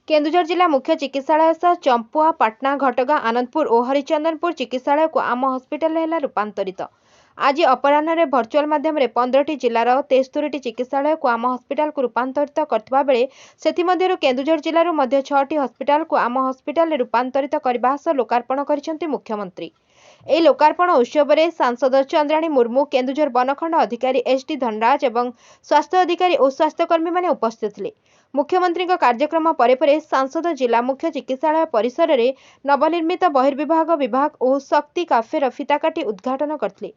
केन्दुझर जिला मुख्य चिकित्सालय सह चंपुआ, पाटना, घटगां, आनंदपुर और हरिचंदनपुर चिकित्सालय को आम हॉस्पिटल है रूपांतरित। आज अपराह्न भर्चुआल माध्यम 15टी जिलार 73टी चिकित्सालय को आम हॉस्पिटल को रूपांतरित करथिबा बेले सेथिमध्यरु केन्दुझर जिल्लार 6टी हॉस्पिटल को आम हॉस्पिटल रूपांतरित करबा सह लोकार्पण करिसेंति मुख्यमंत्री। ए लोकार्पण उत्सव में सांसद चंद्राणी मुर्मू, केन्दुझर बनखंड अधिकारी एस.डी. धनराज और स्वास्थ्य अधिकारी और स्वास्थ्यकर्मी माने उपस्थित थे। मुख्यमंत्री कार्यक्रम परे सांसद जिला मुख्य चिकित्सालय परिसर में नवनिर्मित बहिर्विभाग विभाग और शक्ति काफे फिता काटी उद्घाटन करते।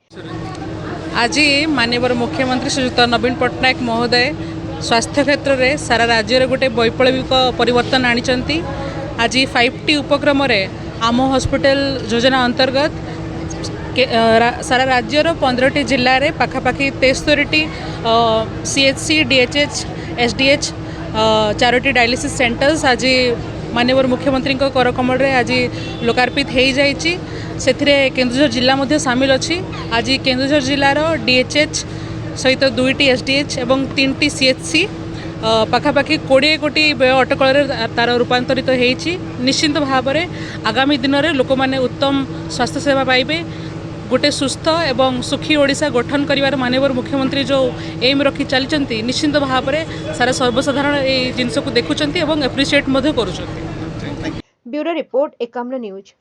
आज माननीय मुख्यमंत्री श्रीयुक्त नवीन पट्टनायक महोदय स्वास्थ्य क्षेत्र में सारा राज्य में गोटे वैप्लविक परिवर्तन आनी। आज 5टी उपक्रम आम हॉस्पिटल योजना अंतर्गत सारा राज्यर 15टी जिले में पाखापाखि 73टी CHC, DHH, SDH 4टी डायलिसिस सेंटर्स आज माननीय मुख्यमंत्री कर कमल आज लोकार्पित हो जाइए। केन्दुझर जिला सामिल अच्छी। आज केन्दुझर जिलार DHH सहित 2टी SDH और 3टी CHC पाखापाखि 20 कोटी व्यय अटकल तार रूपांतरित होती। निश्चिंत भाव में आगामी दिन में लोक मैंने उत्तम स्वास्थ्य सेवा पाइबे। गोटे सुस्थ एवं सुखी ओडिशा गठन करिवार माननीय मुख्यमंत्री जो एम रखी चलती निश्चिंत भाव में सारा सर्वसाधारण ये जिनस को देखुंट और एप्रिशिएट करुँच। Bureau report Ekamra news.